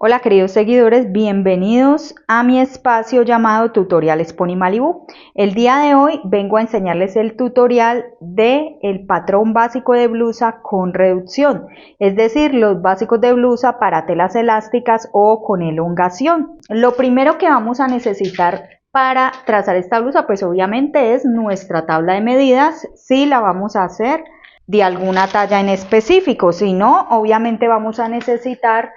Hola queridos seguidores, bienvenidos a mi espacio llamado Tutoriales Pony Malibu. El día de hoy vengo a enseñarles el tutorial del patrón básico de blusa con reducción, es decir, los básicos de blusa para telas elásticas o con elongación. Lo primero que vamos a necesitar para trazar esta blusa, pues obviamente es nuestra tabla de medidas, si la vamos a hacer de alguna talla en específico, si no, obviamente vamos a necesitar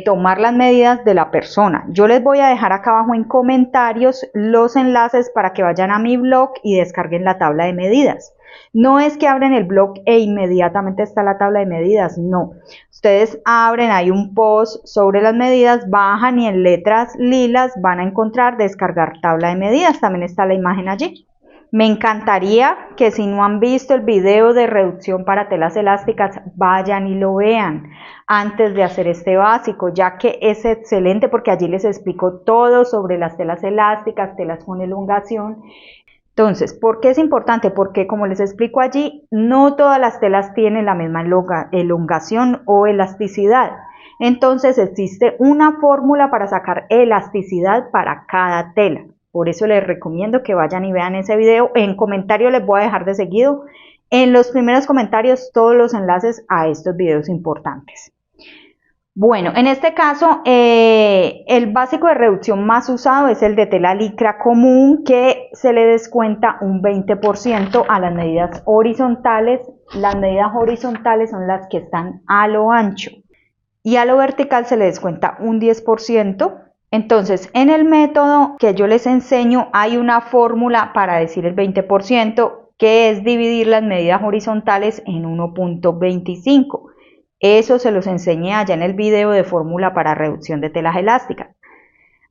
tomar las medidas de la persona. Yo les voy a dejar acá abajo en comentarios los enlaces para que vayan a mi blog y descarguen la tabla de medidas. No es que abren el blog e inmediatamente está la tabla de medidas, no. Ustedes abren, hay un post sobre las medidas, bajan y en letras lilas van a encontrar descargar tabla de medidas, también está la imagen allí. Me encantaría que si no han visto el video de reducción para telas elásticas, vayan y lo vean antes de hacer este básico, ya que es excelente porque allí les explico todo sobre las telas elásticas, telas con elongación. Entonces, ¿por qué es importante? Porque como les explico allí, no todas las telas tienen la misma elongación o elasticidad. Entonces existe una fórmula para sacar elasticidad para cada tela. Por eso les recomiendo que vayan y vean ese video. En comentarios les voy a dejar de seguido en los primeros comentarios todos los enlaces a estos videos importantes. Bueno, en este caso el básico de reducción más usado es el de tela licra común, que se le descuenta un 20% a las medidas horizontales. Las medidas horizontales son las que están a lo ancho y a lo vertical se le descuenta un 10%. Entonces, en el método que yo les enseño hay una fórmula para decir el 20%, que es dividir las medidas horizontales en 1.25. Eso se los enseñé allá en el video de fórmula para reducción de telas elásticas.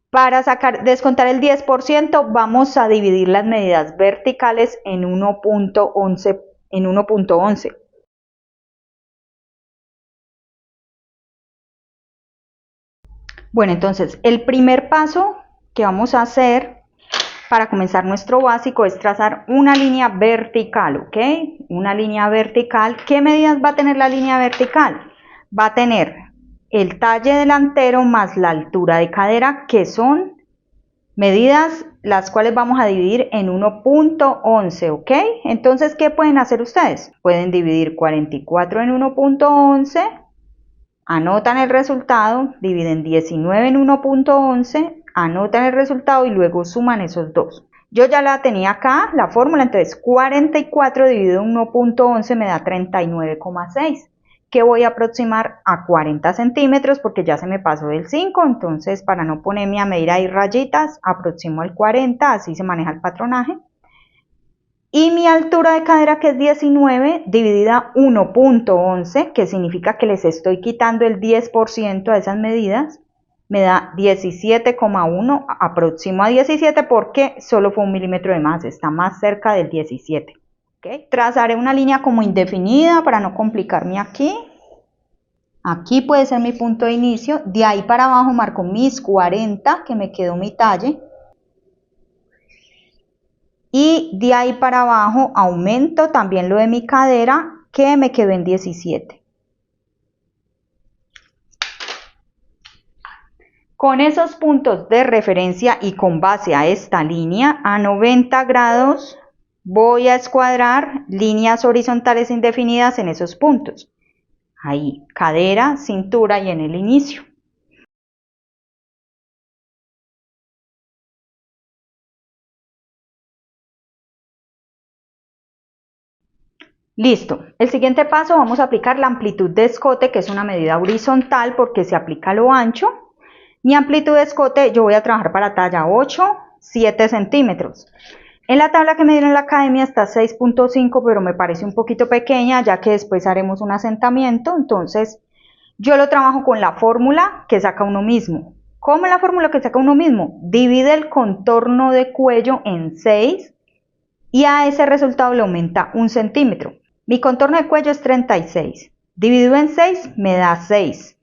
Para descontar el 10%, vamos a dividir las medidas verticales en 1.11. Bueno, entonces el primer paso que vamos a hacer para comenzar nuestro básico es trazar una línea vertical, ¿ok? Una línea vertical. ¿Qué medidas va a tener la línea vertical? Va a tener el talle delantero más la altura de cadera, que son medidas las cuales vamos a dividir en 1.11, ¿ok? Entonces, ¿qué pueden hacer ustedes? Pueden dividir 44 en 1.11. Anotan el resultado, dividen 19 en 1.11, anotan el resultado y luego suman esos dos. Yo ya la tenía acá, la fórmula, entonces 44 dividido en 1.11 me da 39,6, que voy a aproximar a 40 centímetros porque ya se me pasó del 5, entonces para no ponerme a medir ahí rayitas, aproximo al 40, así se maneja el patronaje. Y mi altura de cadera, que es 19, dividida 1.11, que significa que les estoy quitando el 10% a esas medidas, me da 17,1, aproximo a 17 porque solo fue 1 milímetro de más, está más cerca del 17. ¿Okay? Trazaré una línea como indefinida para no complicarme aquí. Aquí puede ser mi punto de inicio, de ahí para abajo marco mis 40, que me quedó mi talle. Y de ahí para abajo aumento también lo de mi cadera, que me quedó en 17. Con esos puntos de referencia y con base a esta línea, a 90 grados, voy a escuadrar líneas horizontales indefinidas en esos puntos. Ahí, cadera, cintura y en el inicio. Listo, el siguiente paso vamos a aplicar la amplitud de escote, que es una medida horizontal porque se aplica a lo ancho. Mi amplitud de escote yo voy a trabajar para talla 8, 7 centímetros. En la tabla que me dieron en la academia está 6.5, pero me parece un poquito pequeña ya que después haremos un asentamiento, entonces yo lo trabajo con la fórmula que saca uno mismo. ¿Cómo es la fórmula que saca uno mismo? Divide el contorno de cuello en 6 y a ese resultado le aumenta 1 centímetro. Mi contorno de cuello es 36, dividido en 6 me da 6,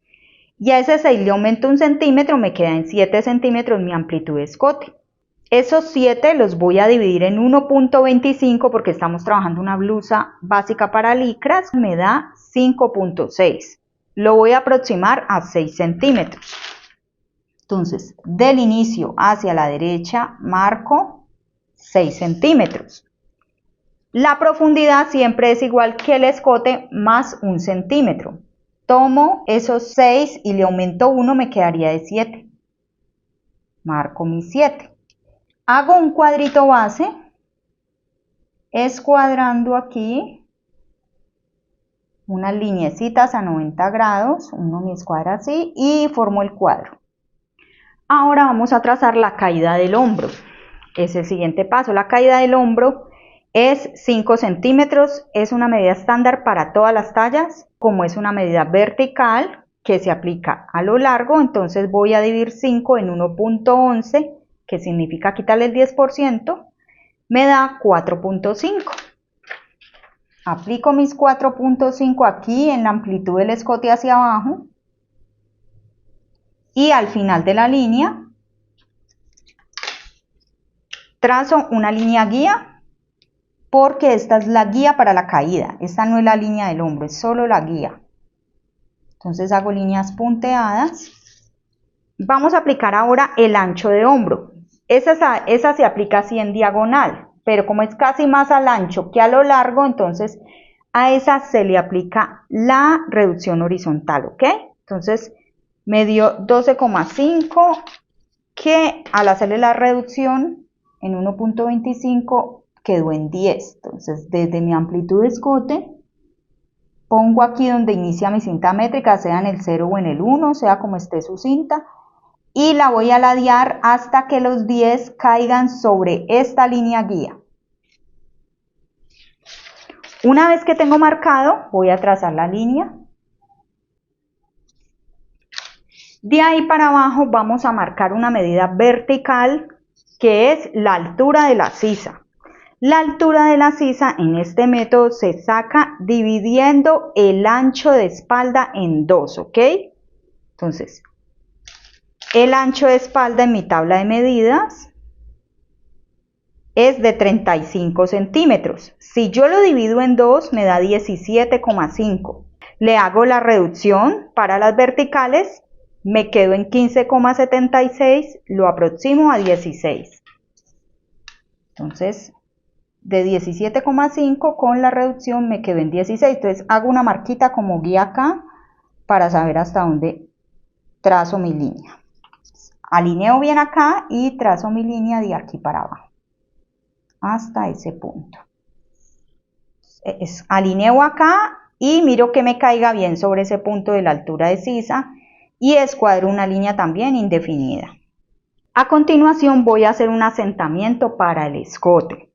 y a ese 6 le aumento 1 centímetro, me queda en 7 centímetros mi amplitud de escote. Esos 7 los voy a dividir en 1.25 porque estamos trabajando una blusa básica para licras, me da 5.6. lo voy a aproximar a 6 centímetros. Entonces, del inicio hacia la derecha marco 6 centímetros. La profundidad siempre es igual que el escote más 1 centímetro. Tomo esos 6 y le aumento 1, me quedaría de 7. Marco mis 7. Hago un cuadrito base, escuadrando aquí unas lineecitas a 90 grados, uno me escuadra así y formo el cuadro. Ahora vamos a trazar la caída del hombro. Es el siguiente paso. La caída del hombro es 5 centímetros, es una medida estándar para todas las tallas. Como es una medida vertical que se aplica a lo largo, entonces voy a dividir 5 en 1.11, que significa quitarle el 10%, me da 4.5. Aplico mis 4.5 aquí en la amplitud del escote hacia abajo y al final de la línea trazo una línea guía, porque esta es la guía para la caída, esta no es la línea del hombro, es solo la guía. Entonces hago líneas punteadas. Vamos a aplicar ahora el ancho de hombro. Esa se aplica así en diagonal, pero como es casi más al ancho que a lo largo, entonces a esa se le aplica la reducción horizontal, ¿ok? Entonces me dio 12,5, que al hacerle la reducción en 1.25 quedó en 10. Entonces desde mi amplitud de escote pongo aquí donde inicia mi cinta métrica, sea en el 0 o en el 1, sea como esté su cinta, y la voy a ladear hasta que los 10 caigan sobre esta línea guía. Una vez que tengo marcado, voy a trazar la línea. De ahí para abajo vamos a marcar una medida vertical, que es la altura de la sisa. La altura de la sisa en este método se saca dividiendo el ancho de espalda en 2, ¿ok? Entonces, el ancho de espalda en mi tabla de medidas es de 35 centímetros. Si yo lo divido en 2, me da 17,5. Le hago la reducción para las verticales, me quedo en 15,76, lo aproximo a 16. Entonces, de 17,5 con la reducción me quedo en 16. Entonces hago una marquita como guía acá para saber hasta dónde trazo mi línea. Alineo bien acá y trazo mi línea de aquí para abajo hasta ese punto. Alineo acá y miro que me caiga bien sobre ese punto de la altura de sisa y escuadro una línea también indefinida. A continuación voy a hacer un asentamiento para el escote.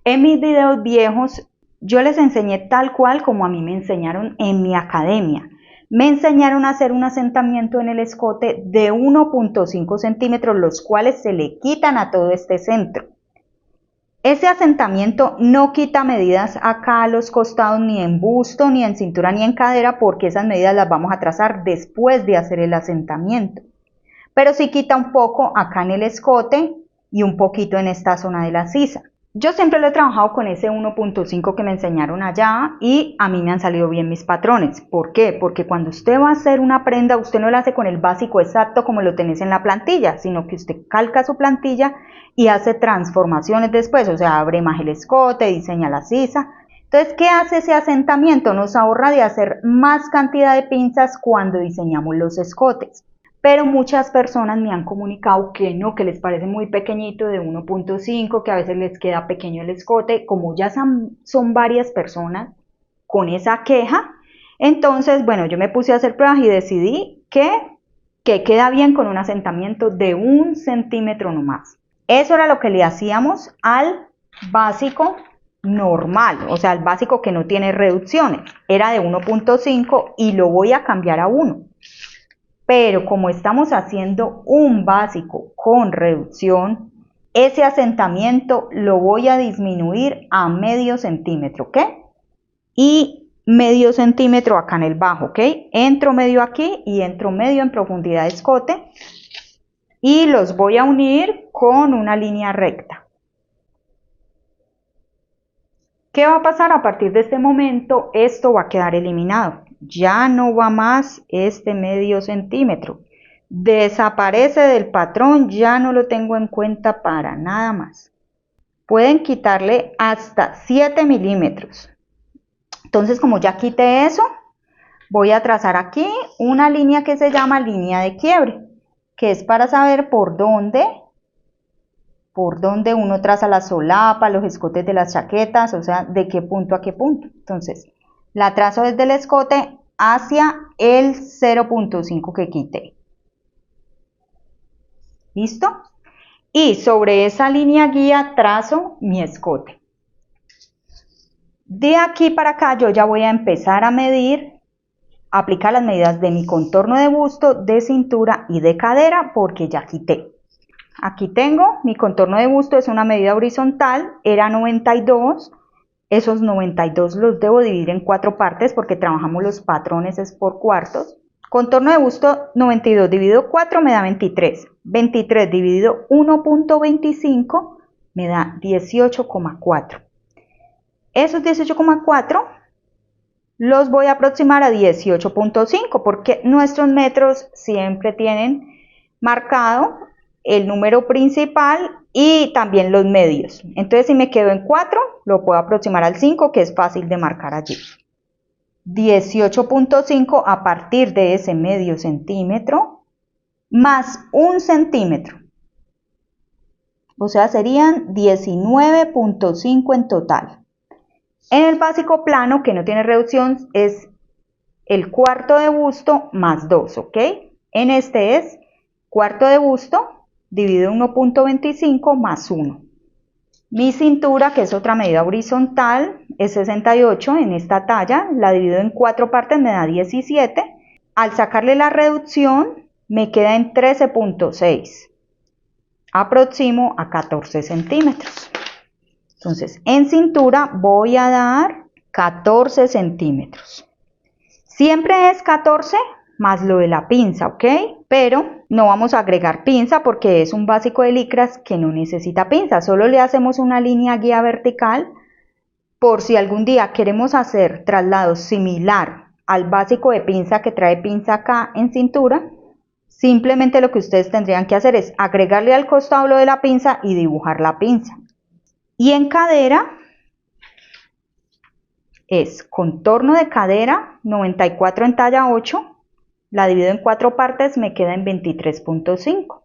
En mis videos viejos yo les enseñé tal cual como a mí me enseñaron en mi academia. Me enseñaron a hacer un asentamiento en el escote de 1.5 centímetros, los cuales se le quitan a todo este centro. Ese asentamiento no quita medidas acá a los costados, ni en busto, ni en cintura, ni en cadera, porque esas medidas las vamos a trazar después de hacer el asentamiento. Pero sí quita un poco acá en el escote y un poquito en esta zona de la sisa. Yo siempre lo he trabajado con ese 1.5 que me enseñaron allá y a mí me han salido bien mis patrones. ¿Por qué? Porque cuando usted va a hacer una prenda, usted no la hace con el básico exacto como lo tenés en la plantilla, sino que usted calca su plantilla y hace transformaciones después, o sea, abre más el escote, diseña la sisa. Entonces, ¿qué hace ese asentamiento? Nos ahorra de hacer más cantidad de pinzas cuando diseñamos los escotes. Pero muchas personas me han comunicado que no, que les parece muy pequeñito, de 1.5, que a veces les queda pequeño el escote. Como ya son varias personas con esa queja, entonces, bueno, yo me puse a hacer pruebas y decidí que queda bien con un asentamiento de 1 centímetro nomás. Eso era lo que le hacíamos al básico normal, o sea, el básico que no tiene reducciones. Era de 1.5 y lo voy a cambiar a 1. Pero como estamos haciendo un básico con reducción, ese asentamiento lo voy a disminuir a medio centímetro, ¿ok? Y medio centímetro acá en el bajo, ¿ok? Entro medio aquí y entro medio en profundidad de escote y los voy a unir con una línea recta. ¿Qué va a pasar? A partir de este momento esto va a quedar eliminado. ya no va más este medio centímetro. Desaparece del patrón, ya no lo tengo en cuenta para nada más. Pueden quitarle hasta 7 milímetros. Entonces, como ya quité eso, voy a trazar aquí una línea que se llama línea de quiebre, que es para saber por dónde uno traza la solapa, los escotes de las chaquetas, o sea, de qué punto a qué punto. Entonces, la trazo desde el escote hacia el 0.5 que quité. ¿Listo? Y sobre esa línea guía trazo mi escote. De aquí para acá yo ya voy a empezar a medir, aplicar las medidas de mi contorno de busto, de cintura y de cadera, porque ya quité. Aquí tengo mi contorno de busto, es una medida horizontal, era 92. Esos 92 los debo dividir en 4 partes porque trabajamos los patrones es por cuartos. Contorno de busto 92 dividido 4 me da 23. 23 dividido 1.25 me da 18,4. Esos 18,4 los voy a aproximar a 18.5 porque nuestros metros siempre tienen marcado el número principal y también los medios. Entonces, si me quedo en 4, lo puedo aproximar al 5, que es fácil de marcar allí. 18.5 a partir de ese medio centímetro más 1 centímetro. O sea, serían 19.5 en total. En el básico plano, que no tiene reducción, es el cuarto de busto más 2, ¿ok? En este es cuarto de busto dividido 1.25 más 1. Mi cintura, que es otra medida horizontal, es 68 en esta talla, la divido en 4 partes, me da 17. Al sacarle la reducción, me queda en 13.6. Aproximo a 14 centímetros. Entonces, en cintura voy a dar 14 centímetros. Siempre es 14 más lo de la pinza, ¿ok? Pero no vamos a agregar pinza porque es un básico de licras que no necesita pinza. Solo le hacemos una línea guía vertical por si algún día queremos hacer traslados similar al básico de pinza que trae pinza acá en cintura. Simplemente lo que ustedes tendrían que hacer es agregarle al costado lo de la pinza y dibujar la pinza. Y en cadera es contorno de cadera 94 en talla 8, la divido en 4 partes, me queda en 23.5.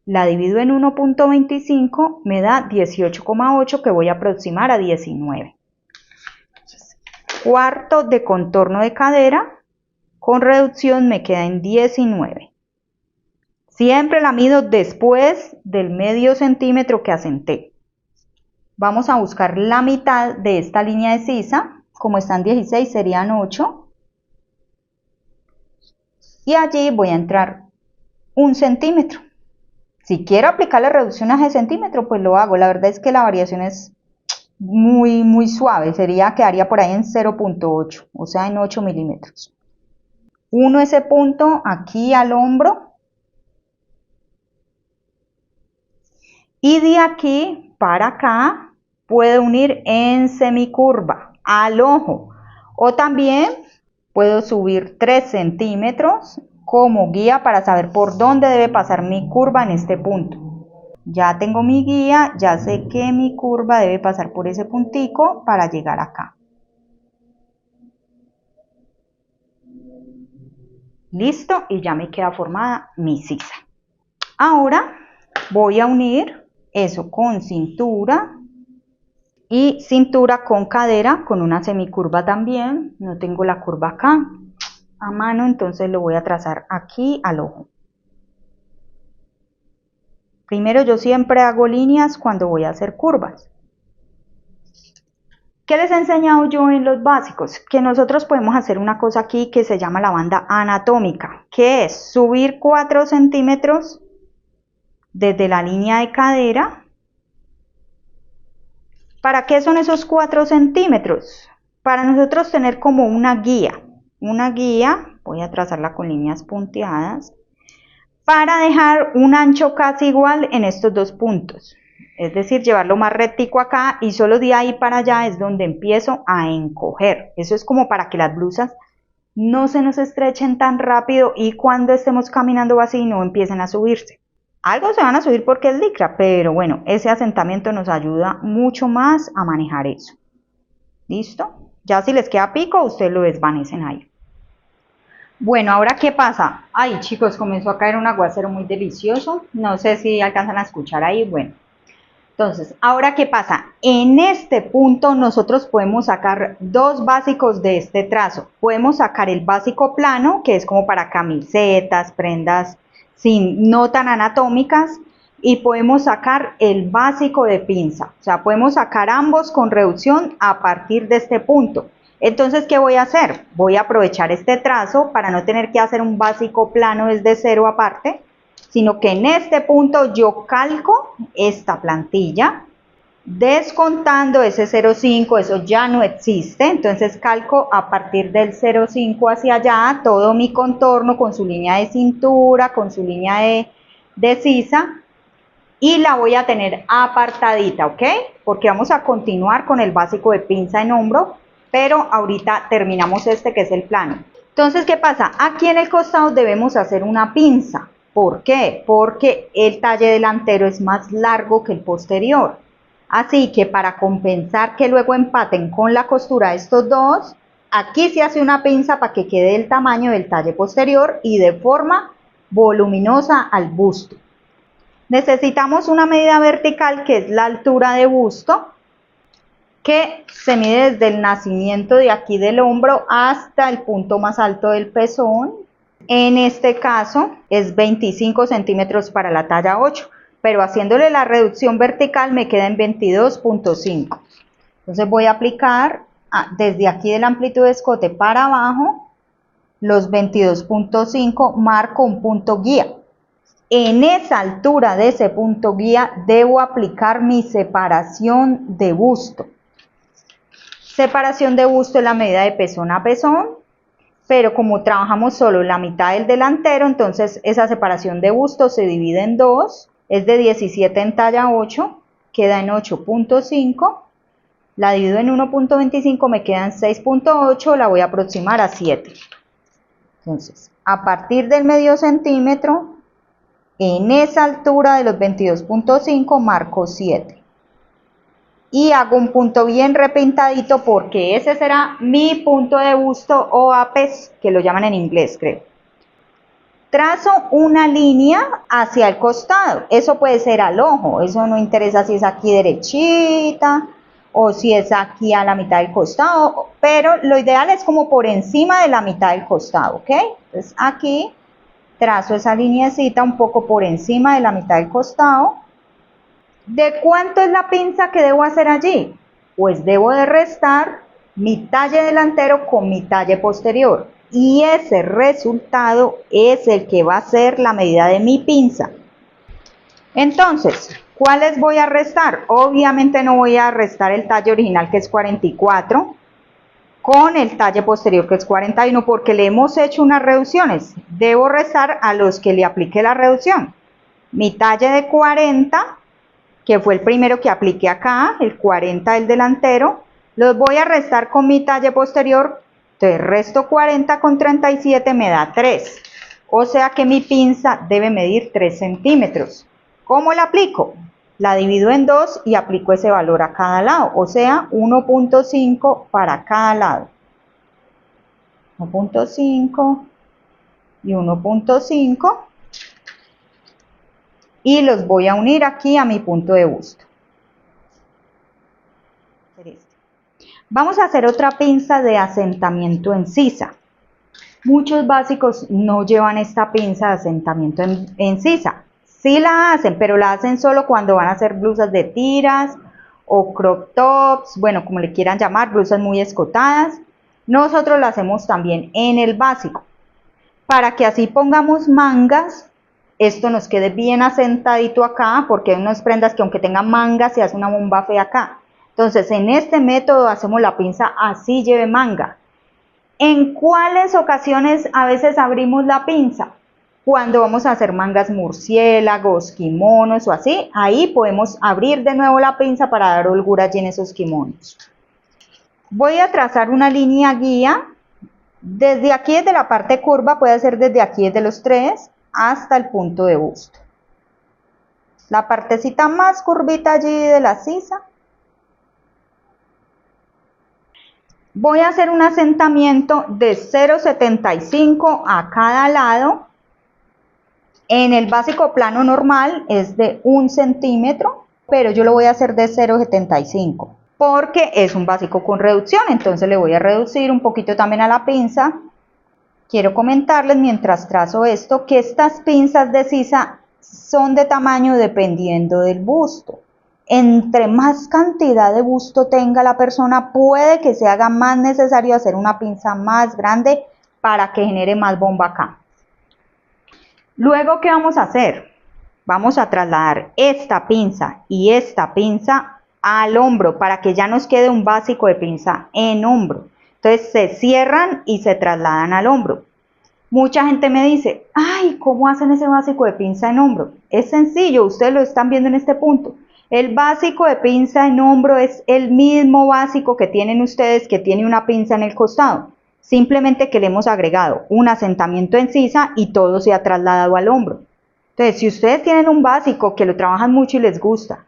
La divido en 1.25, me da 18,8 que voy a aproximar a 19. Entonces, cuarto de contorno de cadera con reducción me queda en 19. Siempre la mido después del medio centímetro que asenté. Vamos a buscar la mitad de esta línea de sisa, como están 16 serían 8. Y allí voy a entrar 1 centímetro. Si quiero aplicar la reducción a ese centímetro, pues lo hago. La verdad es que la variación es muy suave, quedaría por ahí en 0.8, o sea en 8 milímetros. Uno ese punto aquí al hombro. Y de aquí para acá puedo unir en semicurva al ojo. O también puedo subir 3 centímetros como guía para saber por dónde debe pasar mi curva en este punto. Ya tengo mi guía, ya sé que mi curva debe pasar por ese puntico para llegar acá. Listo, y ya me queda formada mi sisa. Ahora voy a unir eso con cintura y cintura con cadera con una semicurva también. No tengo la curva acá a mano, entonces lo voy a trazar aquí al ojo. Primero yo siempre hago líneas cuando voy a hacer curvas. ¿Qué les he enseñado yo en los básicos? Que nosotros podemos hacer una cosa aquí que se llama la banda anatómica, que es subir 4 centímetros desde la línea de cadera. ¿Para qué son esos 4 centímetros? Para nosotros tener como una guía, voy a trazarla con líneas punteadas, para dejar un ancho casi igual en estos dos puntos. Es decir, llevarlo más rectico acá y solo de ahí para allá es donde empiezo a encoger. Eso es como para que las blusas no se nos estrechen tan rápido y cuando estemos caminando así no empiecen a subirse. Algo se van a subir porque es licra, pero bueno, ese asentamiento nos ayuda mucho más a manejar eso. ¿Listo? Ya si les queda pico, ustedes lo desvanecen ahí. Bueno, ahora ¿qué pasa? Ay, chicos, comenzó a caer un aguacero muy delicioso. No sé si alcanzan a escuchar ahí. Bueno, entonces, ahora ¿qué pasa? En este punto nosotros podemos sacar dos básicos de este trazo. Podemos sacar el básico plano, que es como para camisetas, prendas no tan anatómicas, y podemos sacar el básico de pinza. O sea, podemos sacar ambos con reducción a partir de este punto. Entonces, ¿qué voy a hacer? Voy a aprovechar este trazo para no tener que hacer un básico plano desde cero aparte, sino que en este punto yo calco esta plantilla, descontando ese 0,5, eso ya no existe, entonces calco a partir del 0,5 hacia allá todo mi contorno con su línea de cintura, con su línea de sisa, y la voy a tener apartadita, ¿ok? Porque vamos a continuar con el básico de pinza en hombro, pero ahorita terminamos este que es el plano. Entonces, ¿qué pasa? Aquí en el costado debemos hacer una pinza. ¿Por qué? Porque el talle delantero es más largo que el posterior. Así que para compensar que luego empaten con la costura estos dos, aquí se hace una pinza para que quede el tamaño del talle posterior y de forma voluminosa al busto. Necesitamos una medida vertical que es la altura de busto, que se mide desde el nacimiento de aquí del hombro hasta el punto más alto del pezón. En este caso es 25 centímetros para la talla 8, pero haciéndole la reducción vertical me queda en 22,5. Entonces voy a aplicar desde aquí de la amplitud de escote para abajo los 22,5, marco un punto guía. En esa altura de ese punto guía debo aplicar mi separación de busto. Separación de busto es la medida de pezón a pezón, pero como trabajamos solo la mitad del delantero, entonces esa separación de busto se divide en dos, es de 17 en talla 8, queda en 8,5, la divido en 1,25, me quedan 6,8, la voy a aproximar a 7. Entonces, a partir del medio centímetro, en esa altura de los 22,5 marco 7. Y hago un punto bien repintadito porque ese será mi punto de busto o apes, que lo llaman en inglés, creo. Trazo una línea hacia el costado, eso puede ser al ojo, eso no interesa si es aquí derechita o si es aquí a la mitad del costado, pero lo ideal es como por encima de la mitad del costado, ¿ok? Entonces aquí trazo esa lineecita un poco por encima de la mitad del costado. ¿De cuánto es la pinza que debo hacer allí? Pues debo de restar mi talle delantero con mi talle posterior. Y ese resultado es el que va a ser la medida de mi pinza. Entonces, ¿cuáles voy a restar? Obviamente no voy a restar el talle original que es 44 con el talle posterior que es 41 porque le hemos hecho unas reducciones. Debo restar a los que le apliqué la reducción. Mi talle de 40, que fue el primero que apliqué acá, el 40 del delantero, los voy a restar con mi talle posterior. Entonces resto 40 con 37 me da 3. O sea que mi pinza debe medir 3 centímetros. ¿Cómo la aplico? La divido en 2 y aplico ese valor a cada lado. O sea, 1,5 para cada lado. 1,5 y 1,5. Y los voy a unir aquí a mi punto de busto. Vamos a hacer otra pinza de asentamiento en sisa. Muchos básicos no llevan esta pinza de asentamiento en sisa. Sí la hacen, pero la hacen solo cuando van a hacer blusas de tiras o crop tops, bueno, como le quieran llamar, blusas muy escotadas. Nosotros la hacemos también en el básico. Para que así pongamos mangas, esto nos quede bien asentadito acá, porque hay unas prendas que aunque tengan mangas se hace una bomba fea acá. Entonces, en este método hacemos la pinza así lleve manga. ¿En cuáles ocasiones a veces abrimos la pinza? Cuando vamos a hacer mangas murciélagos, kimonos o así, ahí podemos abrir de nuevo la pinza para dar holgura allí en esos kimonos. Voy a trazar una línea guía Desde aquí, desde la parte curva, puede ser desde aquí, desde los 3 hasta el punto de busto. La partecita más curvita allí de la sisa. Voy a hacer un asentamiento de 0,75 a cada lado. En el básico plano normal es de 1 centímetro, pero yo lo voy a hacer de 0,75 porque es un básico con reducción, entonces le voy a reducir un poquito también a la pinza. Quiero comentarles mientras trazo esto que estas pinzas de sisa son de tamaño dependiendo del busto. Entre más cantidad de busto tenga la persona, puede que se haga más necesario hacer una pinza más grande para que genere más bomba acá. Luego, ¿qué vamos a hacer? Vamos a trasladar esta pinza y esta pinza al hombro para que ya nos quede un básico de pinza en hombro. Entonces se cierran y se trasladan al hombro. Mucha gente me dice, ay, ¿cómo hacen ese básico de pinza en hombro? Es sencillo, ustedes lo están viendo en este punto. El básico de pinza en hombro es el mismo básico que tienen ustedes, que tiene una pinza en el costado. Simplemente que le hemos agregado un asentamiento en sisa y todo se ha trasladado al hombro. Entonces, si ustedes tienen un básico que lo trabajan mucho y les gusta,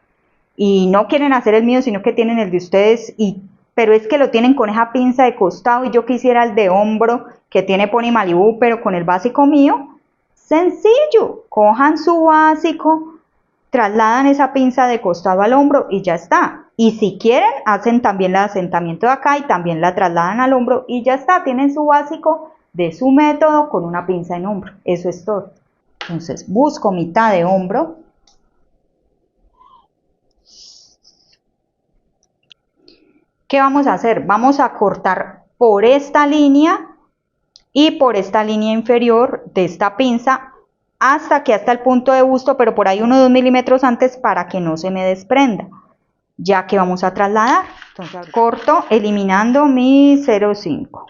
y no quieren hacer el mío, sino que tienen el de ustedes, pero es que lo tienen con esa pinza de costado y yo quisiera el de hombro que tiene Pony Malibu, pero con el básico mío, sencillo, cojan su básico, trasladan esa pinza de costado al hombro y ya está. Y si quieren, hacen también el asentamiento de acá y también la trasladan al hombro y ya está. Tienen su básico de su método con una pinza en hombro. Eso es todo. Entonces, busco mitad de hombro. ¿Qué vamos a hacer? Vamos a cortar por esta línea y por esta línea inferior de esta pinza hasta el punto de busto, pero por ahí 1 o 2 milímetros antes para que no se me desprenda, ya que vamos a trasladar. Entonces corto eliminando mi 0,5.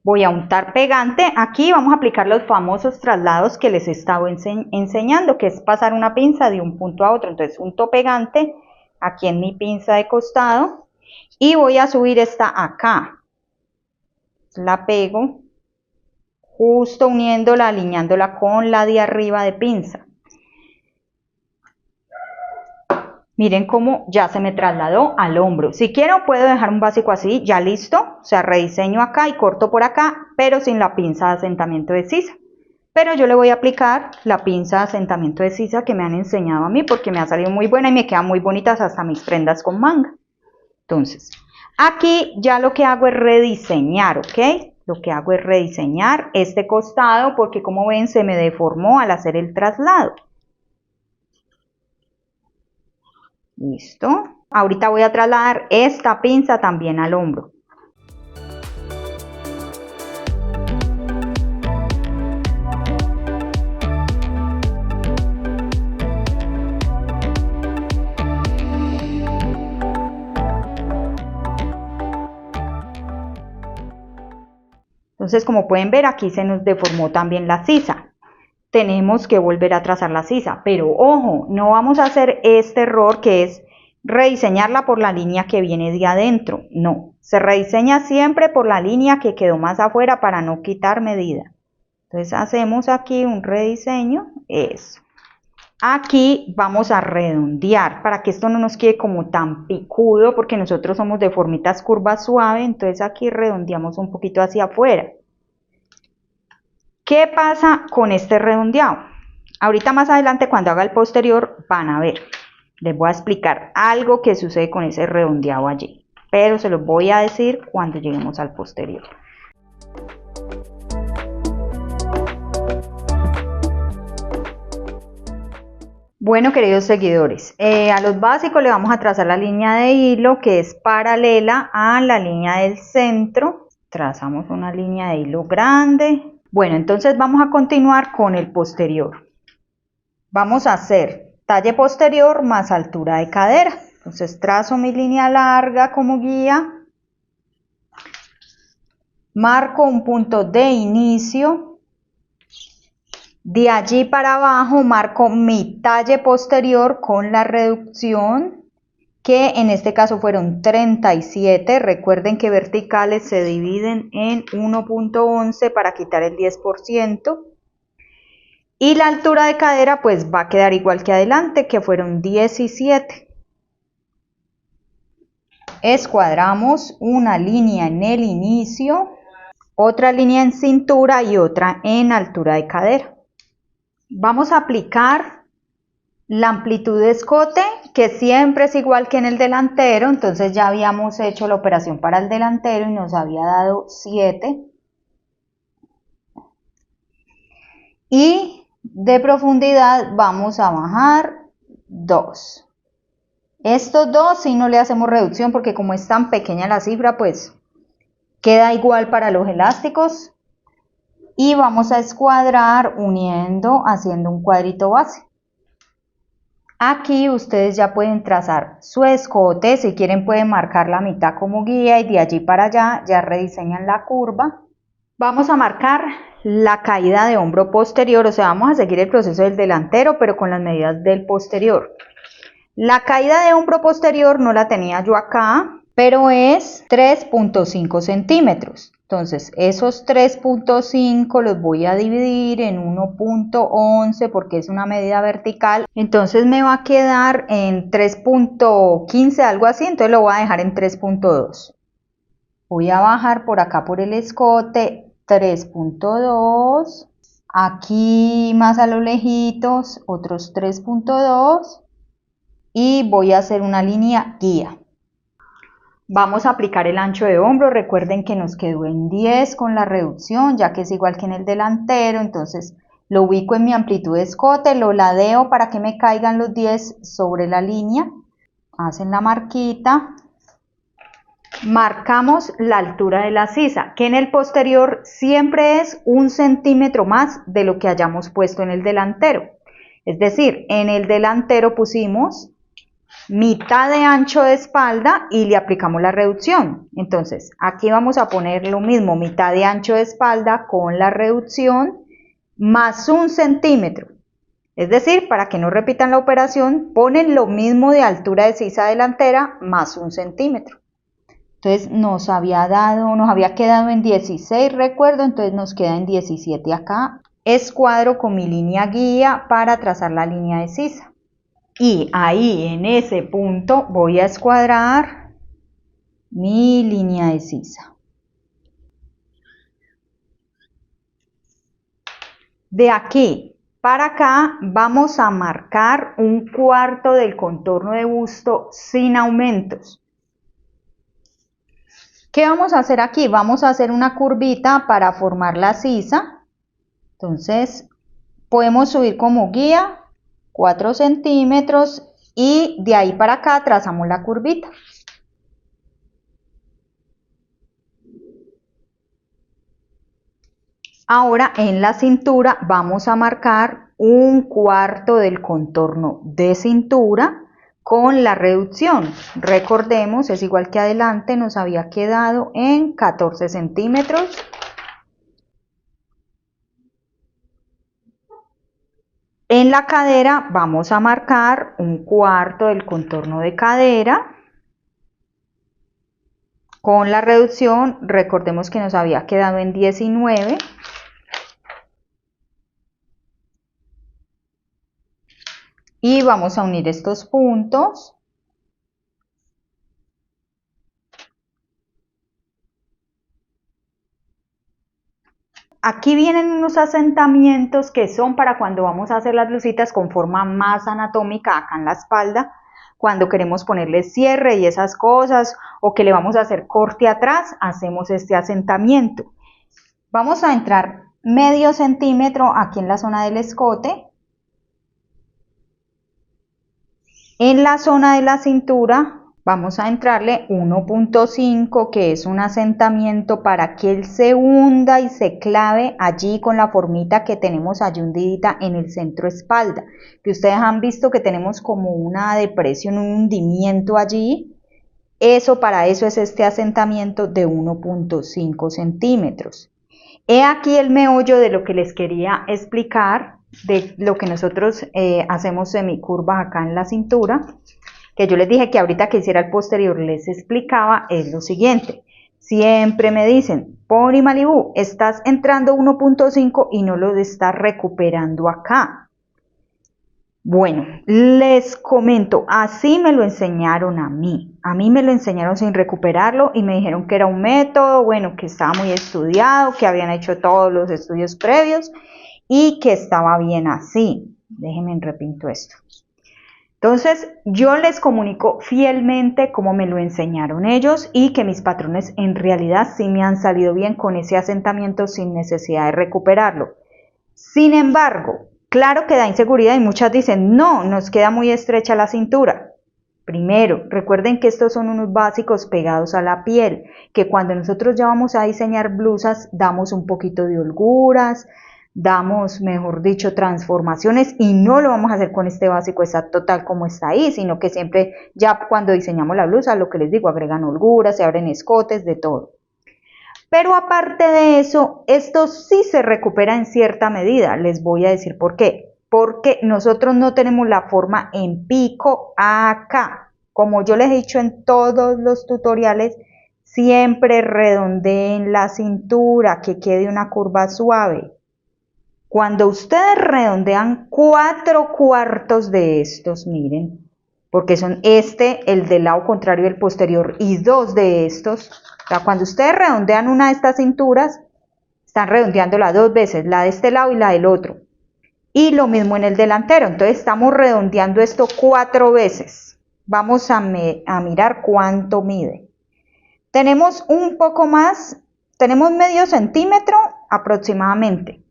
Voy a untar pegante. Aquí vamos a aplicar los famosos traslados que les estaba enseñando, que es pasar una pinza de un punto a otro. Entonces unto pegante aquí en mi pinza de costado y voy a subir esta acá. La pego justo uniéndola, alineándola con la de arriba de pinza. Miren cómo ya se me trasladó al hombro. Si quiero puedo dejar un básico así, ya listo. O sea, rediseño acá y corto por acá, pero sin la pinza de asentamiento de sisa. Pero yo le voy a aplicar la pinza de asentamiento de sisa que me han enseñado a mí porque me ha salido muy buena y me quedan muy bonitas hasta mis prendas con manga. Entonces, aquí ya lo que hago es rediseñar, ¿ok? Lo que hago es rediseñar este costado porque como ven se me deformó al hacer el traslado. Listo. Ahorita voy a trasladar esta pinza también al hombro. Entonces, como pueden ver, aquí se nos deformó también la sisa. Tenemos que volver a trazar la sisa, pero ojo, no vamos a hacer este error que es rediseñarla por la línea que viene de adentro. No, se rediseña siempre por la línea que quedó más afuera para no quitar medida. Entonces hacemos aquí un rediseño, eso. Aquí vamos a redondear para que esto no nos quede como tan picudo porque nosotros somos de formitas curvas suave, entonces aquí redondeamos un poquito hacia afuera. ¿Qué pasa con este redondeado? Ahorita más adelante cuando haga el posterior van a ver. Les voy a explicar algo que sucede con ese redondeado allí. Pero se los voy a decir cuando lleguemos al posterior. Bueno, queridos seguidores, a los básicos le vamos a trazar la línea de hilo que es paralela a la línea del centro. Trazamos una línea de hilo grande. Bueno, entonces vamos a continuar con el posterior. Vamos a hacer talle posterior más altura de cadera. Entonces trazo mi línea larga como guía, marco un punto de inicio, de allí para abajo marco mi talle posterior con la reducción, que en este caso fueron 37. Recuerden que verticales se dividen en 1.11 para quitar el 10%. Y la altura de cadera pues va a quedar igual que adelante, que fueron 17. Escuadramos una línea en el inicio, otra línea en cintura y otra en altura de cadera. Vamos a aplicar la amplitud de escote, que siempre es igual que en el delantero. Entonces ya habíamos hecho la operación para el delantero y nos había dado 7. Y de profundidad vamos a bajar 2. Estos dos si no le hacemos reducción, porque como es tan pequeña la cifra, pues queda igual para los elásticos. Y vamos a escuadrar uniendo, haciendo un cuadrito base. Aquí ustedes ya pueden trazar su escote, si quieren pueden marcar la mitad como guía y de allí para allá ya rediseñan la curva. Vamos a marcar la caída de hombro posterior, o sea, vamos a seguir el proceso del delantero, pero con las medidas del posterior. La caída de hombro posterior no la tenía yo acá, pero es 3.5 centímetros. Entonces, esos 3.5 los voy a dividir en 1.11 porque es una medida vertical. Entonces me va a quedar en 3.15, algo así, entonces lo voy a dejar en 3.2. Voy a bajar por acá por el escote 3.2, aquí más a lo lejitos otros 3.2 y voy a hacer una línea guía. Vamos a aplicar el ancho de hombro, recuerden que nos quedó en 10 con la reducción, ya que es igual que en el delantero. Entonces lo ubico en mi amplitud de escote, lo ladeo para que me caigan los 10 sobre la línea, hacen la marquita. Marcamos la altura de la sisa, que en el posterior siempre es 1 centímetro más de lo que hayamos puesto en el delantero. Es decir, en el delantero pusimos mitad de ancho de espalda y le aplicamos la reducción. Entonces, aquí vamos a poner lo mismo, mitad de ancho de espalda con la reducción más 1 centímetro. Es decir, para que no repitan la operación, ponen lo mismo de altura de sisa delantera más 1 centímetro. Entonces nos había quedado en 16, recuerdo, entonces nos queda en 17 acá. Escuadro con mi línea guía para trazar la línea de sisa. Y ahí en ese punto voy a escuadrar mi línea de sisa. De aquí para acá vamos a marcar 1/4 del contorno de busto sin aumentos. ¿Qué vamos a hacer aquí? Vamos a hacer una curvita para formar la sisa. Entonces podemos subir como guía 4 centímetros y de ahí para acá trazamos la curvita. Ahora en la cintura vamos a marcar 1/4 del contorno de cintura con la reducción. Recordemos, es igual que adelante, nos había quedado en 14 centímetros. En la cadera vamos a marcar 1/4 del contorno de cadera con la reducción. Recordemos que nos había quedado en 19. Y vamos a unir estos puntos. Aquí vienen unos asentamientos que son para cuando vamos a hacer las blusitas con forma más anatómica acá en la espalda, cuando queremos ponerle cierre y esas cosas, o que le vamos a hacer corte atrás, hacemos este asentamiento. Vamos a entrar medio centímetro aquí en la zona del escote. En la zona de la cintura vamos a entrarle 1.5, que es un asentamiento para que él se hunda y se clave allí con la formita que tenemos allí hundidita en el centro espalda, que ustedes han visto que tenemos como una depresión, un hundimiento allí. Para eso es este asentamiento de 1.5 centímetros. He aquí el meollo de lo que les quería explicar, de lo que nosotros hacemos semicurvas acá en la cintura, que yo les dije que ahorita que hiciera el posterior les explicaba, es lo siguiente. Siempre me dicen, Pony Malibu, estás entrando 1.5 y no lo estás recuperando acá. Bueno, les comento, así me lo enseñaron a mí me lo enseñaron sin recuperarlo y me dijeron que era un método, bueno, que estaba muy estudiado, que habían hecho todos los estudios previos y que estaba bien así. Déjenme repinto esto. Entonces, yo les comunico fielmente cómo me lo enseñaron ellos y que mis patrones en realidad sí me han salido bien con ese asentamiento sin necesidad de recuperarlo. Sin embargo, claro que da inseguridad y muchas dicen, no, nos queda muy estrecha la cintura. Primero, recuerden que estos son unos básicos pegados a la piel, que cuando nosotros ya vamos a diseñar blusas, damos un poquito de holguras, damos, mejor dicho, transformaciones y no lo vamos a hacer con este básico exacto tal como está ahí, sino que siempre ya cuando diseñamos la blusa, lo que les digo, agregan holguras, se abren escotes, de todo. Pero aparte de eso, esto sí se recupera en cierta medida, les voy a decir por qué. Porque nosotros no tenemos la forma en pico acá. Como yo les he dicho en todos los tutoriales, siempre redondeen la cintura, que quede una curva suave. Cuando ustedes redondean 4/4 de estos, miren, porque son el del lado contrario del posterior y 2 de estos, o sea, cuando ustedes redondean una de estas cinturas, están redondeándola 2 veces, la de este lado y la del otro. Y lo mismo en el delantero, entonces estamos redondeando esto 4 veces. Vamos a mirar cuánto mide. Tenemos un poco más, tenemos medio centímetro aproximadamente.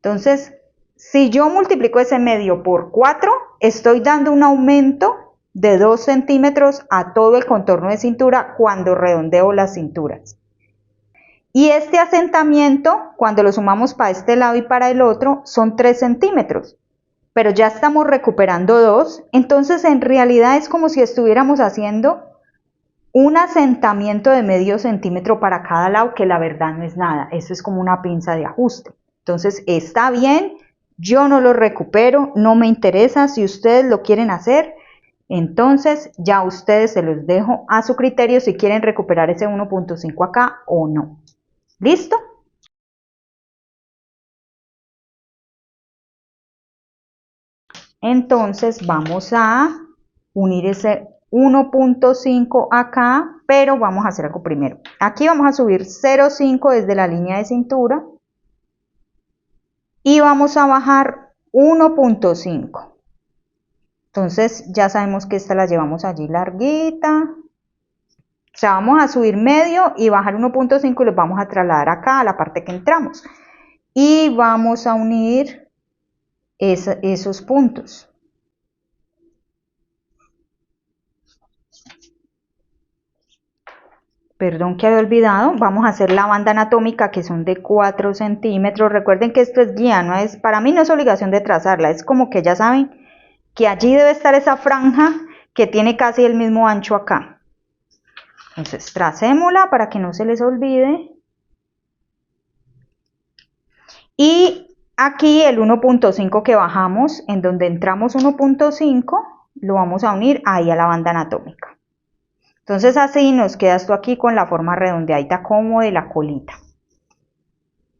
Entonces, si yo multiplico ese medio por 4, estoy dando un aumento de 2 centímetros a todo el contorno de cintura cuando redondeo las cinturas. Y este asentamiento, cuando lo sumamos para este lado y para el otro, son 3 centímetros. Pero ya estamos recuperando 2, entonces en realidad es como si estuviéramos haciendo un asentamiento de medio centímetro para cada lado, que la verdad no es nada, eso es como una pinza de ajuste. Entonces está bien, yo no lo recupero, no me interesa. Si ustedes lo quieren hacer, entonces ya ustedes se los dejo a su criterio si quieren recuperar ese 1.5 acá o no. ¿Listo? Entonces vamos a unir ese 1.5 acá, pero vamos a hacer algo primero. Aquí vamos a subir 0.5 desde la línea de cintura y vamos a bajar 1.5. Entonces ya sabemos que esta la llevamos allí larguita. O sea, vamos a subir medio y bajar 1.5 y los vamos a trasladar acá a la parte que entramos. Y vamos a unir esos puntos. Perdón que había olvidado, vamos a hacer la banda anatómica, que son de 4 centímetros. Recuerden que esto es guía, no es, para mí no es obligación de trazarla, es como que ya saben que allí debe estar esa franja que tiene casi el mismo ancho acá. Entonces tracémosla para que no se les olvide. Y aquí el 1.5 que bajamos, en donde entramos 1.5, lo vamos a unir ahí a la banda anatómica. Entonces así nos queda esto aquí con la forma redondeadita como de la colita.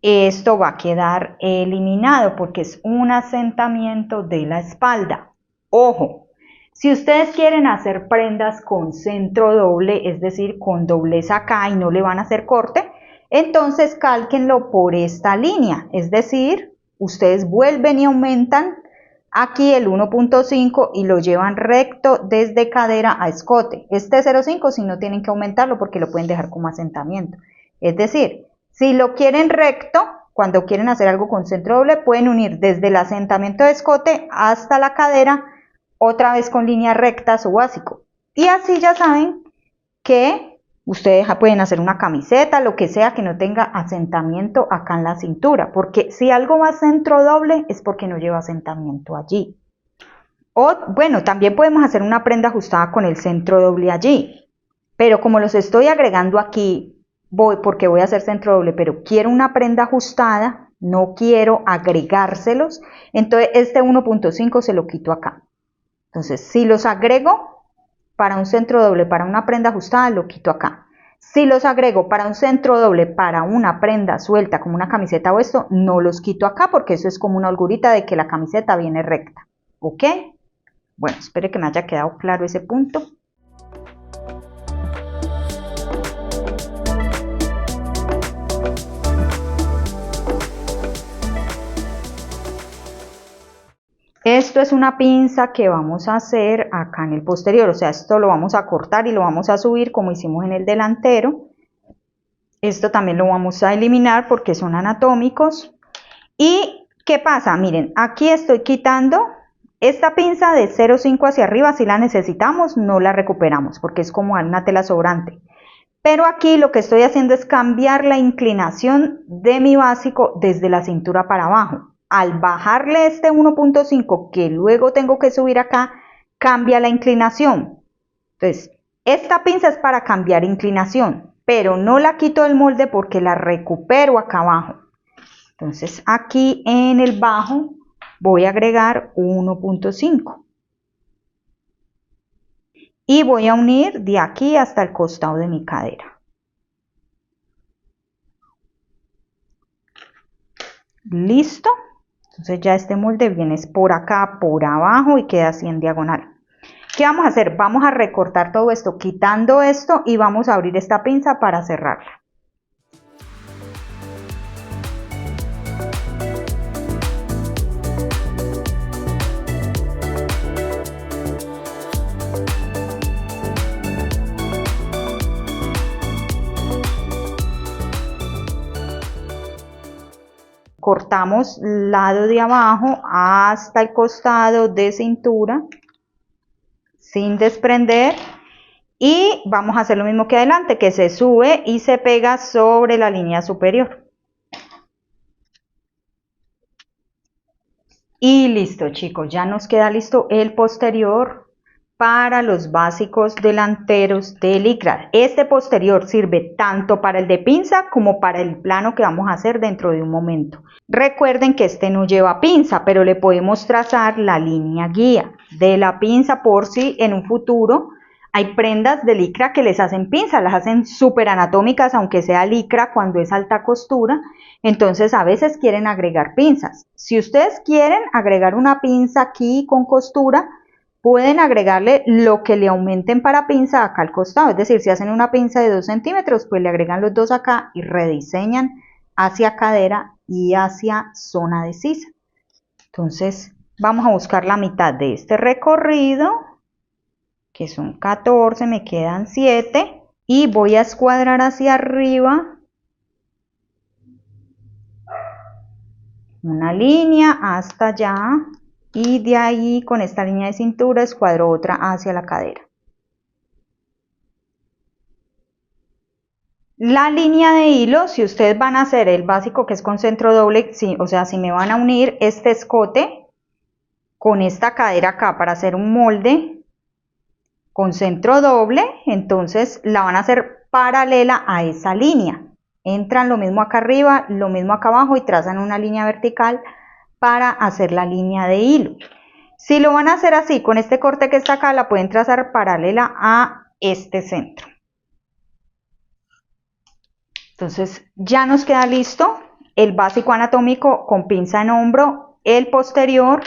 Esto va a quedar eliminado porque es un asentamiento de la espalda. Ojo, si ustedes quieren hacer prendas con centro doble, es decir, con doblez acá y no le van a hacer corte, entonces cálquenlo por esta línea. Es decir, ustedes vuelven y aumentan aquí el 1.5 y lo llevan recto desde cadera a escote. Este 0.5 si no tienen que aumentarlo porque lo pueden dejar como asentamiento. Es decir, si lo quieren recto, cuando quieren hacer algo con centro doble, pueden unir desde el asentamiento de escote hasta la cadera, otra vez con línea recta su básico. Y así ya saben que ustedes pueden hacer una camiseta, lo que sea que no tenga asentamiento acá en la cintura, porque si algo va centro doble es porque no lleva asentamiento allí. O bueno, también podemos hacer una prenda ajustada con el centro doble allí, pero como los estoy agregando aquí, porque voy a hacer centro doble, pero quiero una prenda ajustada, no quiero agregárselos, entonces este 1.5 se lo quito acá. Entonces, si los agrego para un centro doble, para una prenda ajustada, lo quito acá. Si los agrego para un centro doble, para una prenda suelta, como una camiseta o esto, no los quito acá porque eso es como una holgurita de que la camiseta viene recta. ¿Ok? Bueno, espero que me haya quedado claro ese punto. Esto es una pinza que vamos a hacer acá en el posterior, o sea, esto lo vamos a cortar y lo vamos a subir como hicimos en el delantero. Esto también lo vamos a eliminar porque son anatómicos. ¿Y qué pasa? Miren, aquí estoy quitando esta pinza de 0,5 hacia arriba, si la necesitamos, no la recuperamos porque es como una tela sobrante. Pero aquí lo que estoy haciendo es cambiar la inclinación de mi básico desde la cintura para abajo. Al bajarle este 1.5 que luego tengo que subir acá, cambia la inclinación. Entonces, esta pinza es para cambiar inclinación, pero no la quito del molde porque la recupero acá abajo. Entonces, aquí en el bajo voy a agregar 1.5. Y voy a unir de aquí hasta el costado de mi cadera. ¿Listo? Entonces ya este molde viene por acá, por abajo y queda así en diagonal. ¿Qué vamos a hacer? Vamos a recortar todo esto quitando esto y vamos a abrir esta pinza para cerrarla. Cortamos lado de abajo hasta el costado de cintura sin desprender y vamos a hacer lo mismo que adelante, que se sube y se pega sobre la línea superior. Y listo, chicos, ya nos queda listo el posterior para los básicos delanteros de licra. Este posterior sirve tanto para el de pinza como para el plano que vamos a hacer dentro de un momento. Recuerden que este no lleva pinza, pero le podemos trazar la línea guía de la pinza por si en un futuro hay prendas de licra que les hacen pinza, las hacen súper anatómicas, aunque sea licra cuando es alta costura, entonces a veces quieren agregar pinzas. Si ustedes quieren agregar una pinza aquí con costura, pueden agregarle lo que le aumenten para pinza acá al costado, es decir, si hacen una pinza de 2 centímetros, pues le agregan los dos acá y rediseñan hacia cadera y hacia zona de sisa. Entonces vamos a buscar la mitad de este recorrido, que son 14, me quedan 7, y voy a escuadrar hacia arriba una línea hasta allá y de ahí con esta línea de cintura escuadro otra hacia la cadera. La línea de hilo, si ustedes van a hacer el básico que es con centro doble, o sea, si me van a unir este escote con esta cadera acá para hacer un molde con centro doble, entonces la van a hacer paralela a esa línea. Entran lo mismo acá arriba, lo mismo acá abajo y trazan una línea vertical para hacer la línea de hilo. Si lo van a hacer así, con este corte que está acá, la pueden trazar paralela a este centro. Entonces ya nos queda listo el básico anatómico con pinza en hombro, el posterior.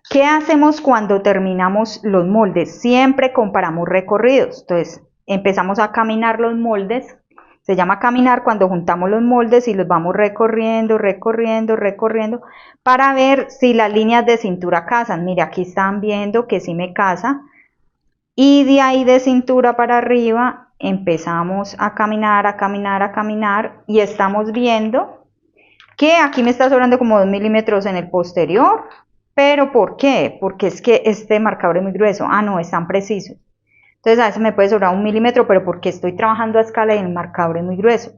¿Qué hacemos cuando terminamos los moldes? Siempre comparamos recorridos. Entonces empezamos a caminar los moldes. Se llama caminar cuando juntamos los moldes y los vamos recorriendo, recorriendo, recorriendo para ver si las líneas de cintura casan. Mire, aquí están viendo que sí me casa. Y de ahí de cintura para arriba empezamos a caminar, a caminar, a caminar y estamos viendo que aquí me está sobrando como 2 milímetros en el posterior. ¿Pero por qué? Porque es que este marcador es muy grueso. Ah, no, es tan preciso. Entonces a veces me puede sobrar 1 milímetro, pero porque estoy trabajando a escala y el marcador es muy grueso.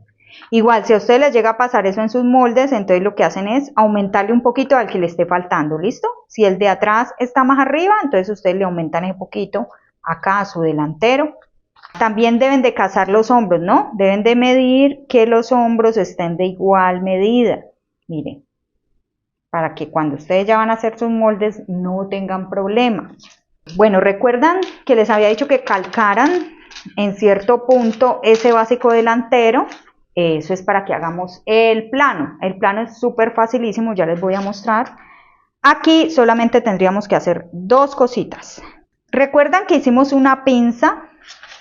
Igual, si a ustedes les llega a pasar eso en sus moldes, entonces lo que hacen es aumentarle un poquito al que le esté faltando, ¿listo? Si el de atrás está más arriba, entonces ustedes le aumentan ese poquito acá a su delantero. También deben de cazar los hombros, ¿no? Deben de medir que los hombros estén de igual medida. Miren, para que cuando ustedes ya van a hacer sus moldes no tengan problema. Bueno, recuerdan que les había dicho que calcaran en cierto punto ese básico delantero. Eso es para que hagamos el plano. El plano es súper facilísimo, ya les voy a mostrar. Aquí solamente tendríamos que hacer 2 cositas. Recuerdan que hicimos una pinza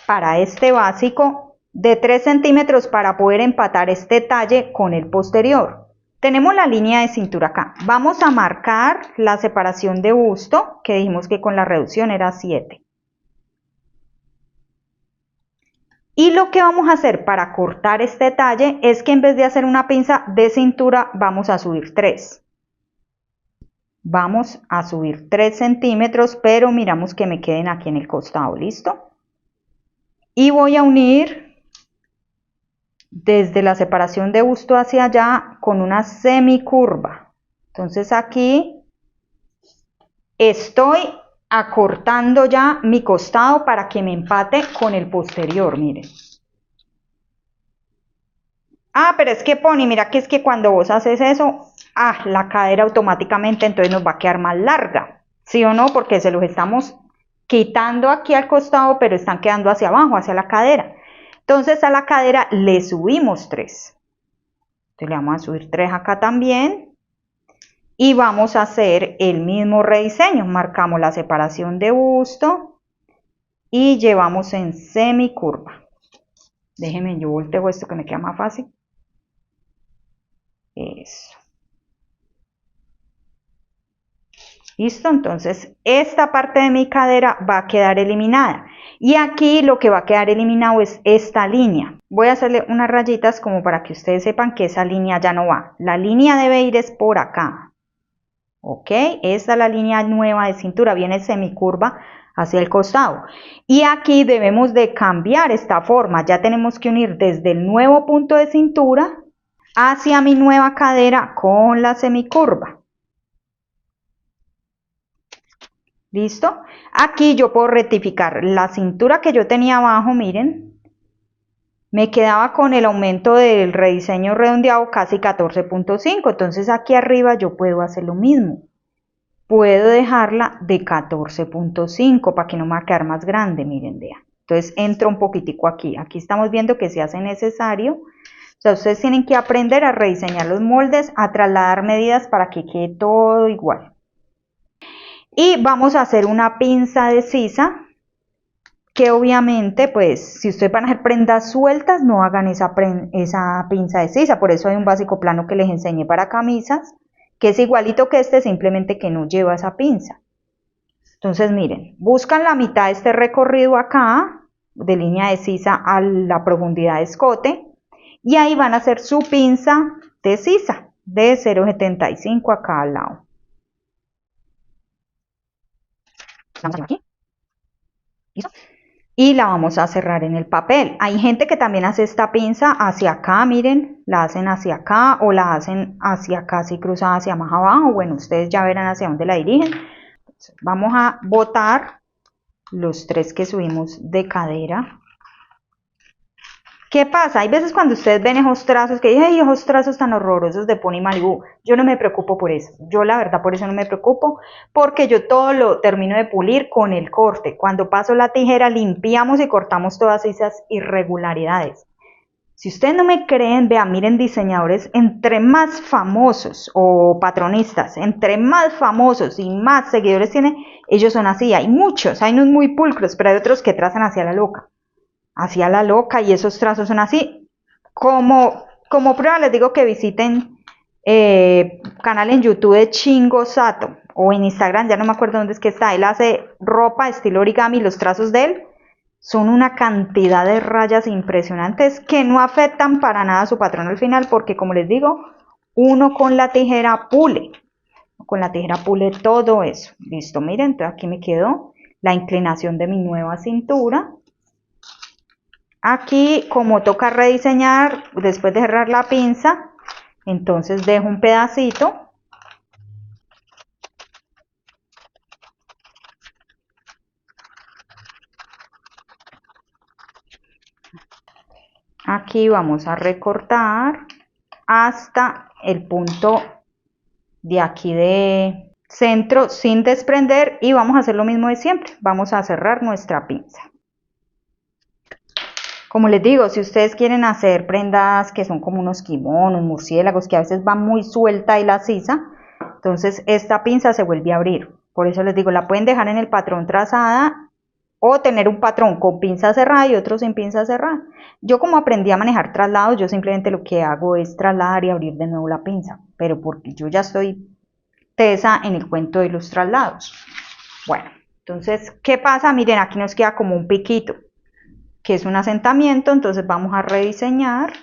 para este básico de 3 centímetros para poder empatar este talle con el posterior. Tenemos la línea de cintura acá. Vamos a marcar la separación de busto, que dijimos que con la reducción era 7. Y lo que vamos a hacer para cortar este talle es que en vez de hacer una pinza de cintura, vamos a subir 3. Vamos a subir 3 centímetros, pero miramos que me queden aquí en el costado, ¿listo? Y voy a unir desde la separación de busto hacia allá con una semicurva. Entonces aquí estoy acortando ya mi costado para que me empate con el posterior, miren. Ah, pero es que Pony, mira que es que cuando vos haces eso, la cadera automáticamente entonces nos va a quedar más larga, ¿sí o no? Porque se los estamos quitando aquí al costado, pero están quedando hacia abajo, hacia la cadera. Entonces a la cadera le subimos 3. Entonces le vamos a subir 3 acá también. Y vamos a hacer el mismo rediseño. Marcamos la separación de busto y llevamos en semicurva. Déjenme, yo volteo esto que me queda más fácil. Eso. ¿Listo? Entonces esta parte de mi cadera va a quedar eliminada. Y aquí lo que va a quedar eliminado es esta línea. Voy a hacerle unas rayitas como para que ustedes sepan que esa línea ya no va. La línea debe ir es por acá. ¿Ok? Esta es la línea nueva de cintura, viene semicurva hacia el costado. Y aquí debemos de cambiar esta forma. Ya tenemos que unir desde el nuevo punto de cintura hacia mi nueva cadera con la semicurva. ¿Listo? Aquí yo puedo rectificar la cintura que yo tenía abajo, miren. Me quedaba con el aumento del rediseño redondeado casi 14.5. Entonces aquí arriba yo puedo hacer lo mismo. Puedo dejarla de 14.5 para que no me va a quedar más grande, miren, vean. Entonces entro un poquitico aquí. Aquí estamos viendo que se hace necesario. O sea, ustedes tienen que aprender a rediseñar los moldes, a trasladar medidas para que quede todo igual. Y vamos a hacer una pinza de sisa, que obviamente, pues, si ustedes van a hacer prendas sueltas, no hagan esa pinza de sisa. Por eso hay un básico plano que les enseñé para camisas, que es igualito que este, simplemente que no lleva esa pinza. Entonces miren, buscan la mitad de este recorrido acá, de línea de sisa a la profundidad de escote, y ahí van a hacer su pinza de sisa de 0,75 acá al lado. Vamos aquí. ¿Listo? Y la vamos a cerrar en el papel. Hay gente que también hace esta pinza hacia acá, miren, la hacen hacia acá o la hacen hacia acá, así cruzada hacia más abajo. Bueno, ustedes ya verán hacia dónde la dirigen. Entonces, vamos a botar los 3 que subimos de cadera. ¿Qué pasa? Hay veces cuando ustedes ven esos trazos que dicen, ay, esos trazos tan horrorosos de Pony Malibu. Yo no me preocupo por eso. Yo la verdad por eso no me preocupo, porque yo todo lo termino de pulir con el corte. Cuando paso la tijera limpiamos y cortamos todas esas irregularidades. Si ustedes no me creen, vean, miren, diseñadores, entre más famosos o patronistas, entre más famosos y más seguidores tienen, ellos son así. Hay muchos, hay unos muy pulcros, pero hay otros que trazan hacia la loca. Hacia la loca, y esos trazos son así. Como prueba les digo que visiten canal en YouTube de Chingo Sato, o en Instagram, ya no me acuerdo dónde es que está. Él hace ropa estilo origami, los trazos de él son una cantidad de rayas impresionantes que no afectan para nada a su patrón al final, porque como les digo, uno con la tijera pule. Con la tijera pule todo eso. Listo, miren, entonces aquí me quedó la inclinación de mi nueva cintura. aquí, como toca rediseñar, después de cerrar la pinza, entonces dejo un pedacito. Aquí vamos a recortar hasta el punto de aquí de centro sin desprender y vamos a hacer lo mismo de siempre. Vamos a cerrar nuestra pinza. Como les digo, si ustedes quieren hacer prendas que son como unos kimonos, murciélagos, que a veces va muy suelta y la sisa, entonces esta pinza se vuelve a abrir. Por eso les digo, la pueden dejar en el patrón trazada o tener un patrón con pinza cerrada y otro sin pinza cerrada. Yo como aprendí a manejar traslados, yo simplemente lo que hago es trasladar y abrir de nuevo la pinza, pero porque yo ya estoy tesa en el cuento de los traslados. Bueno, entonces, ¿qué pasa? Miren, aquí nos queda como un piquito, que es un asentamiento, entonces vamos a rediseñar.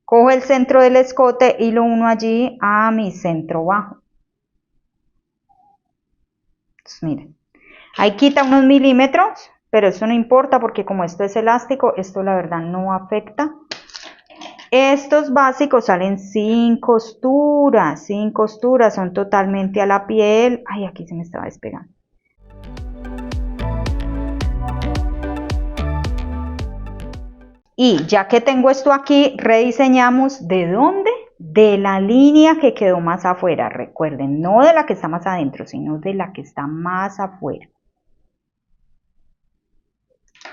Cojo el centro del escote y lo uno allí a mi centro bajo. Entonces, miren. Ahí quita unos milímetros, pero eso no importa porque como esto es elástico, esto la verdad no afecta. Estos básicos salen sin costuras, son totalmente a la piel. Ay, aquí se me estaba despegando. Y ya que tengo esto aquí, rediseñamos ¿de dónde? De la línea que quedó más afuera. Recuerden, no de la que está más adentro, sino de la que está más afuera.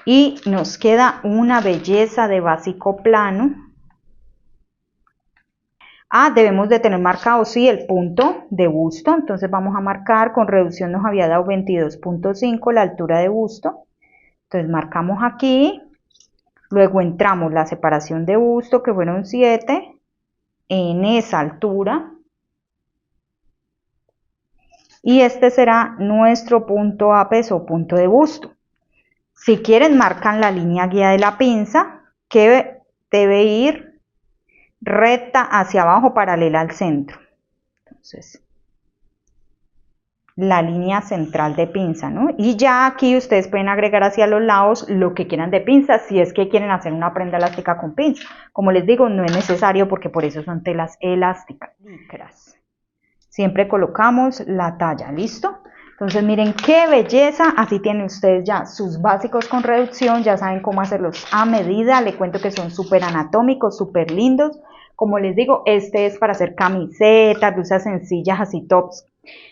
Y nos queda una belleza de básico plano. Debemos de tener marcado, sí, el punto de busto. Entonces vamos a marcar, con reducción nos había dado 22.5 la altura de busto. Entonces marcamos aquí. Luego entramos la separación de busto, que fueron 7, en esa altura. Y este será nuestro punto apex o punto de busto. Si quieren, marcan la línea guía de la pinza, que debe ir recta hacia abajo, paralela al centro. Entonces, la línea central de pinza, ¿no? Y ya aquí ustedes pueden agregar hacia los lados lo que quieran de pinza, si es que quieren hacer una prenda elástica con pinza. Como les digo, no es necesario porque por eso son telas elásticas. Siempre colocamos la talla, ¿listo? Entonces miren qué belleza, así tienen ustedes ya sus básicos con reducción, ya saben cómo hacerlos a medida, les cuento que son súper anatómicos, súper lindos. Como les digo, este es para hacer camisetas, blusas sencillas, así tops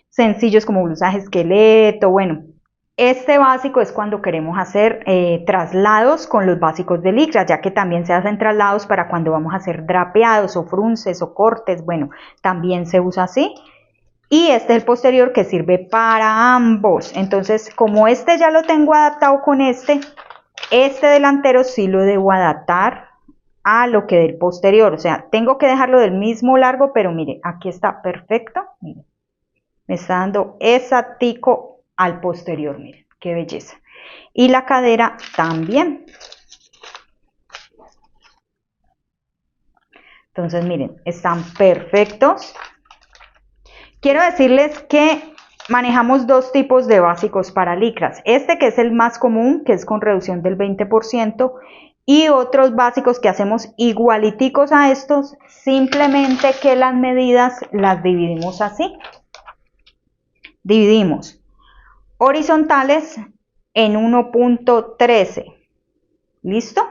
sencillos como blusas esqueleto. Bueno, este básico es cuando queremos hacer traslados con los básicos de licra, ya que también se hacen traslados para cuando vamos a hacer drapeados o frunces o cortes. Bueno, también se usa así. Y este es el posterior que sirve para ambos. Entonces, como este ya lo tengo adaptado con este delantero sí lo debo adaptar a lo que del posterior. O sea, tengo que dejarlo del mismo largo, pero mire, aquí está perfecto. Mire, me está dando exactico al posterior. Miren, qué belleza. Y la cadera también. Entonces, miren, están perfectos. Quiero decirles que manejamos dos tipos de básicos para licras. Este que es el más común, que es con reducción del 20%, y otros básicos que hacemos igualiticos a estos, simplemente que las medidas las dividimos así. Dividimos horizontales en 1.13. ¿Listo?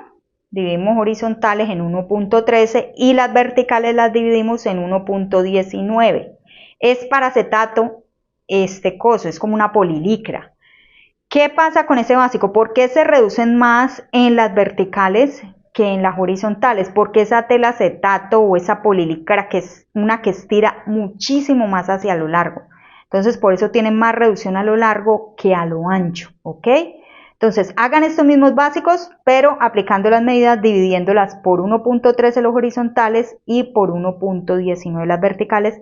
Dividimos horizontales en 1.13 y las verticales las dividimos en 1.19. Es para acetato este coso, es como una polilicra. ¿Qué pasa con ese básico? ¿Por qué se reducen más en las verticales que en las horizontales? Porque esa tela acetato o esa polilicra, que es una que estira muchísimo más hacia lo largo. Entonces, por eso tienen más reducción a lo largo que a lo ancho, ¿ok? Entonces, hagan estos mismos básicos, pero aplicando las medidas, dividiéndolas por 1.13 los horizontales y por 1.19 las verticales,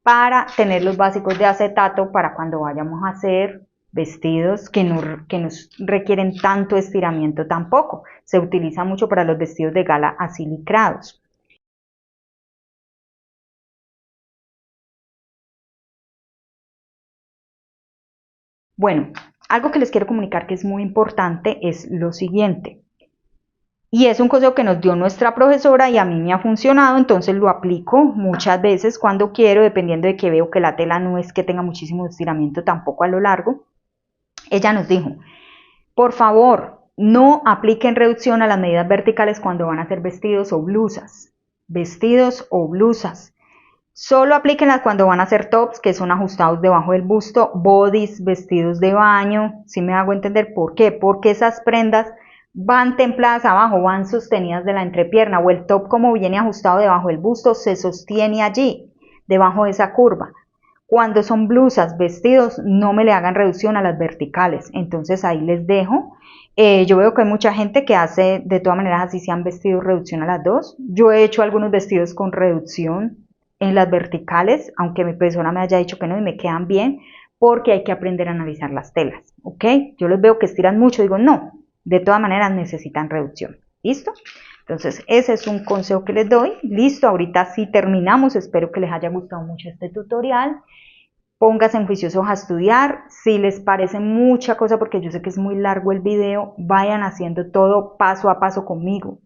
para tener los básicos de acetato para cuando vayamos a hacer vestidos que nos requieren tanto estiramiento tampoco. Se utiliza mucho para los vestidos de gala así licrados. Bueno, Algo que les quiero comunicar que es muy importante es lo siguiente. Y es un consejo que nos dio nuestra profesora y a mí me ha funcionado, entonces lo aplico muchas veces cuando quiero, dependiendo de que veo que la tela no es que tenga muchísimo estiramiento tampoco a lo largo. Ella nos dijo, por favor, no apliquen reducción a las medidas verticales cuando van a hacer vestidos o blusas. Vestidos o blusas. Solo aplíquenlas cuando van a hacer tops, que son ajustados debajo del busto, bodies, vestidos de baño. ¿Sí me hago entender por qué? Porque esas prendas van templadas abajo, van sostenidas de la entrepierna, o el top, como viene ajustado debajo del busto, se sostiene allí, debajo de esa curva. Cuando son blusas, vestidos, no me le hagan reducción a las verticales. Entonces ahí les dejo. Yo veo que hay mucha gente que hace de todas maneras así sean vestidos reducción a las dos. Yo he hecho algunos vestidos con reducción en las verticales, aunque mi persona me haya dicho que no y me quedan bien, porque hay que aprender a analizar las telas, ¿ok? Yo les veo que estiran mucho, digo no, de todas maneras necesitan reducción, ¿listo? Entonces ese es un consejo que les doy. Listo, ahorita sí terminamos, espero que les haya gustado mucho este tutorial. Pónganse juiciosos a estudiar, si les parece mucha cosa, porque yo sé que es muy largo el video, vayan haciendo todo paso a paso conmigo.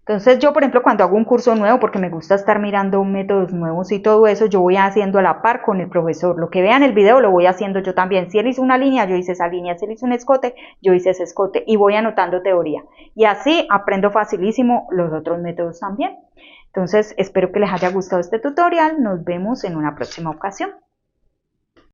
Entonces yo, por ejemplo, cuando hago un curso nuevo, porque me gusta estar mirando métodos nuevos y todo eso, yo voy haciendo a la par con el profesor. Lo que vean en el video lo voy haciendo yo también. Si él hizo una línea, yo hice esa línea. Si él hizo un escote, yo hice ese escote. Y voy anotando teoría. Y así aprendo facilísimo los otros métodos también. Entonces espero que les haya gustado este tutorial. Nos vemos en una próxima ocasión.